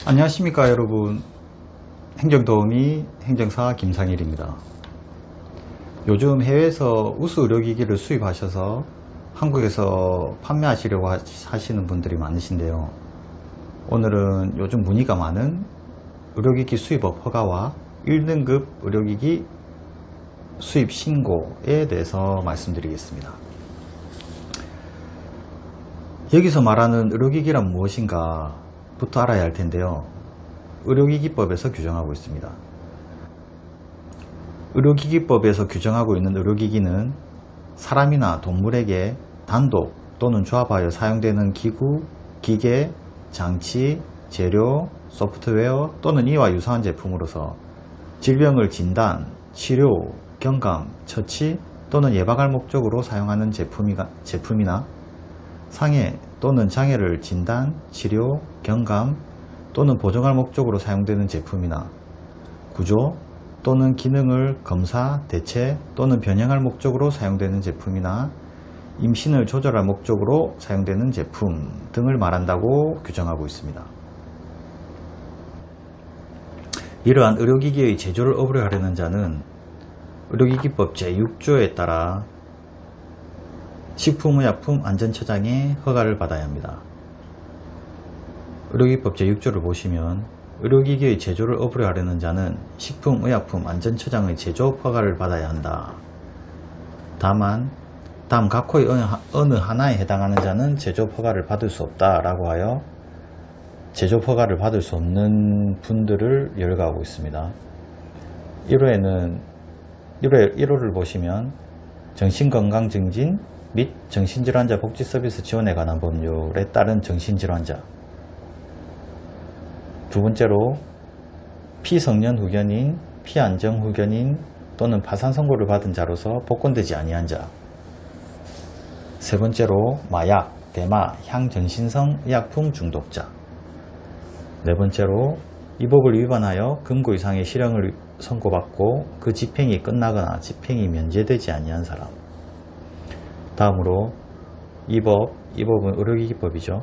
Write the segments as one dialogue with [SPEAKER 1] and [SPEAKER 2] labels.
[SPEAKER 1] 안녕하십니까 여러분. 행정도우미 행정사 김상일입니다. 요즘 해외에서 우수 의료기기를 수입하셔서 한국에서 판매하시려고 하시는 분들이 많으신데요. 오늘은 요즘 문의가 많은 의료기기 수입업 허가와 1등급 의료기기 수입 신고에 대해서 말씀드리겠습니다. 여기서 말하는 의료기기란 무엇인가 부터 알아야 할 텐데요. 의료기기법에서 규정하고 있습니다. 의료기기법에서 규정하고 있는 의료기기는 사람이나 동물에게 단독 또는 조합하여 사용되는 기구, 기계, 장치, 재료, 소프트웨어 또는 이와 유사한 제품으로서 질병을 진단, 치료, 경감, 처치 또는 예방할 목적으로 사용하는 제품이나 상해 또는 장애를 진단, 치료, 경감 또는 보정할 목적으로 사용되는 제품이나 구조 또는 기능을 검사, 대체 또는 변형할 목적으로 사용되는 제품이나 임신을 조절할 목적으로 사용되는 제품 등을 말한다고 규정하고 있습니다. 이러한 의료기기의 제조를 업으려하려는 자는 의료기기법 제6조에 따라 식품의약품안전처장의 허가를 받아야 합니다. 의료기기법 제6조를 보시면 의료기기의 제조를 업으려하려는 자는 식품의약품안전처장의 제조업 허가를 받아야 한다. 다만 다음 각호의 어느 하나에 해당하는 자는 제조업 허가를 받을 수 없다 라고 하여 제조업 허가를 받을 수 없는 분들을 열거하고 있습니다. 1호를 보시면 정신건강증진 및 정신질환자 복지서비스 지원에 관한 법률에 따른 정신질환자, 두 번째로 피성년 후견인, 피안정 후견인 또는 파산 선고를 받은 자로서 복권되지 아니한 자, 세 번째로 마약, 대마, 향전신성 의약품 중독자, 네 번째로 이 법을 위반하여 금고 이상의 실형을 선고받고 그 집행이 끝나거나 집행이 면제되지 아니한 사람. 다음으로 이 법은 의료기기법이죠.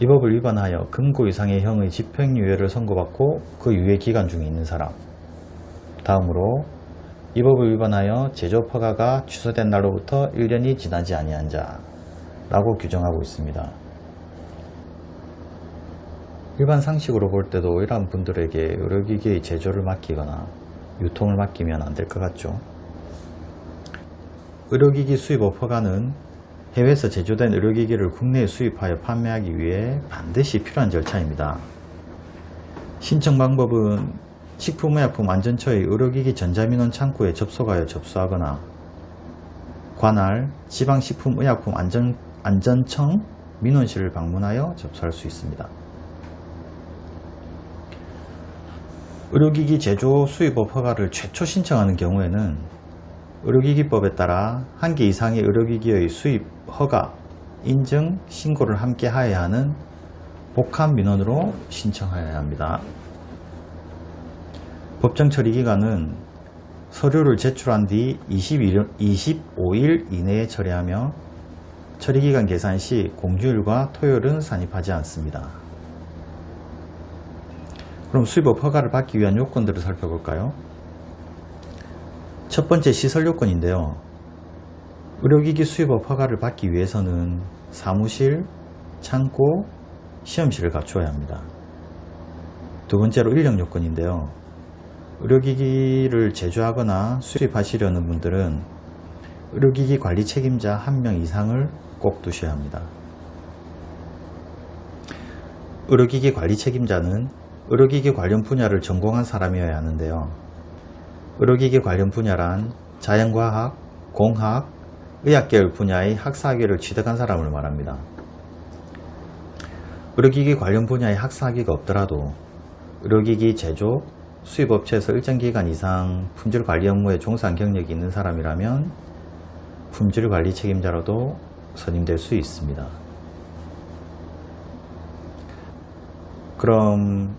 [SPEAKER 1] 이 법을 위반하여 금고 이상의 형의 집행유예를 선고받고 그 유예 기간 중에 있는 사람. 다음으로 이 법을 위반하여 제조업 허가가 취소된 날로부터 1년이 지나지 아니한 자라고 규정하고 있습니다. 일반 상식으로 볼 때도 이러한 분들에게 의료기기의 제조를 맡기거나 유통을 맡기면 안 될 것 같죠. 의료기기 수입업 허가는 해외에서 제조된 의료기기를 국내에 수입하여 판매하기 위해 반드시 필요한 절차입니다. 신청 방법은 식품의약품안전처의 의료기기 전자민원 창구에 접속하여 접수하거나 관할 지방식품의약품안전청 민원실을 방문하여 접수할 수 있습니다. 의료기기 제조 수입업 허가를 최초 신청하는 경우에는 의료기기법에 따라 1개 이상의 의료기기의 수입 허가, 인증, 신고를 함께 하여야 하는 복합 민원으로 신청하여야 합니다. 법정 처리기간은 서류를 제출한 뒤 25일 이내에 처리하며 처리기간 계산 시 공휴일과 토요일은 산입하지 않습니다. 그럼 수입업 허가를 받기 위한 요건들을 살펴볼까요? 첫 번째 시설 요건인데요. 의료기기 수입업 허가를 받기 위해서는 사무실, 창고, 시험실을 갖추어야 합니다. 두 번째로 인력 요건인데요. 의료기기를 제조하거나 수입하시려는 분들은 의료기기 관리 책임자 1명 이상을 꼭 두셔야 합니다. 의료기기 관리 책임자는 의료기기 관련 분야를 전공한 사람이어야 하는데요. 의료기기 관련 분야란 자연과학, 공학, 의학계열 분야의 학사학위를 취득한 사람을 말합니다. 의료기기 관련 분야의 학사학위가 없더라도 의료기기 제조, 수입업체에서 일정 기간 이상 품질관리 업무에 종사한 경력이 있는 사람이라면 품질관리 책임자로도 선임될 수 있습니다. 그럼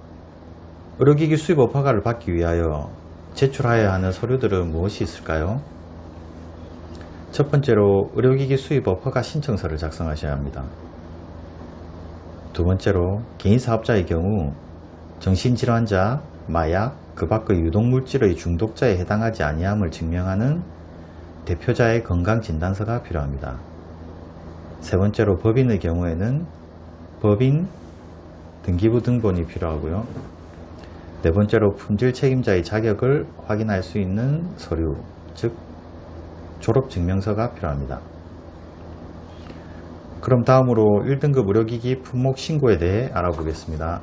[SPEAKER 1] 의료기기 수입업 허가를 받기 위하여 제출하여야 하는 서류들은 무엇이 있을까요? 첫 번째로 의료기기 수입업 허가 신청서를 작성하셔야 합니다. 두 번째로 개인사업자의 경우 정신질환자, 마약, 그 밖의 유독물질의 중독자에 해당하지 아니함을 증명하는 대표자의 건강진단서가 필요합니다. 세 번째로 법인의 경우에는 법인 등기부 등본이 필요하고요. 네 번째로 품질 책임자의 자격을 확인할 수 있는 서류, 즉 졸업증명서가 필요합니다. 그럼 다음으로 1등급 의료기기 품목 신고에 대해 알아보겠습니다.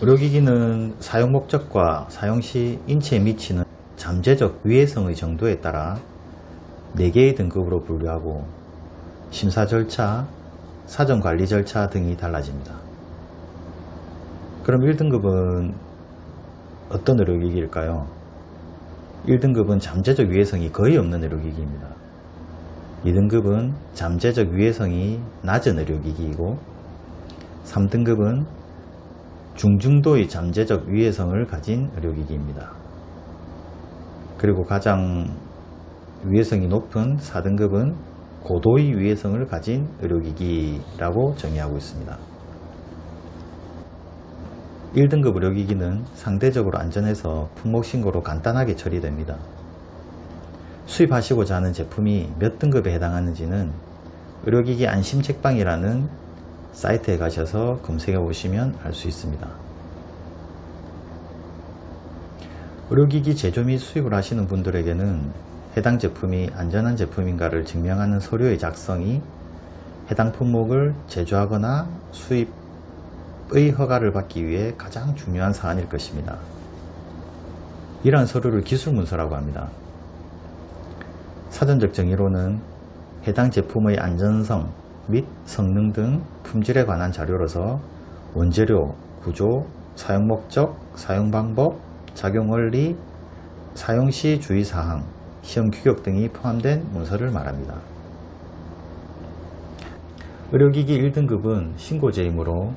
[SPEAKER 1] 의료기기는 사용 목적과 사용 시 인체에 미치는 잠재적 위해성의 정도에 따라 4개의 등급으로 분류하고 심사 절차, 사전 관리 절차 등이 달라집니다. 그럼 1등급은 어떤 의료기기일까요? 1등급은 잠재적 위해성이 거의 없는 의료기기입니다. 2등급은 잠재적 위해성이 낮은 의료기기이고 3등급은 중증도의 잠재적 위해성을 가진 의료기기입니다. 그리고 가장 위해성이 높은 4등급은 고도의 위해성을 가진 의료기기라고 정의하고 있습니다. 1등급 의료기기는 상대적으로 안전해서 품목신고로 간단하게 처리됩니다. 수입하시고자 하는 제품이 몇 등급에 해당하는지는 의료기기 안심책방이라는 사이트에 가셔서 검색해 보시면 알 수 있습니다. 의료기기 제조 및 수입을 하시는 분들에게는 해당 제품이 안전한 제품인가를 증명하는 서류의 작성이 해당 품목을 제조하거나 수입의 허가를 받기 위해 가장 중요한 사안일 것입니다. 이러한 서류를 기술문서라고 합니다. 사전적 정의로는 해당 제품의 안전성 및 성능 등 품질에 관한 자료로서 원재료, 구조, 사용 목적, 사용 방법, 작용 원리, 사용 시 주의사항, 시험 규격 등이 포함된 문서를 말합니다. 의료기기 1등급은 신고제이므로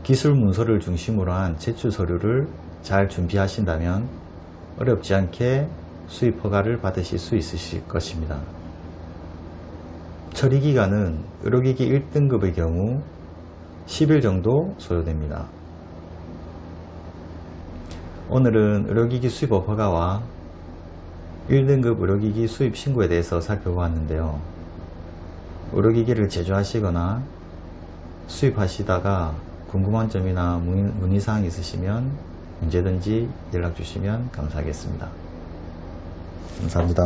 [SPEAKER 1] 기술 문서를 중심으로 한 제출 서류를 잘 준비하신다면 어렵지 않게 수입 허가를 받으실 수 있으실 것입니다. 처리기간은 의료기기 1등급의 경우 10일 정도 소요됩니다. 오늘은 의료기기 수입업 허가와 1등급 의료기기 수입 신고에 대해서 살펴보았는데요. 의료기기를 제조하시거나 수입하시다가 궁금한 점이나 문의사항이 있으시면 언제든지 연락 주시면 감사하겠습니다. 감사합니다.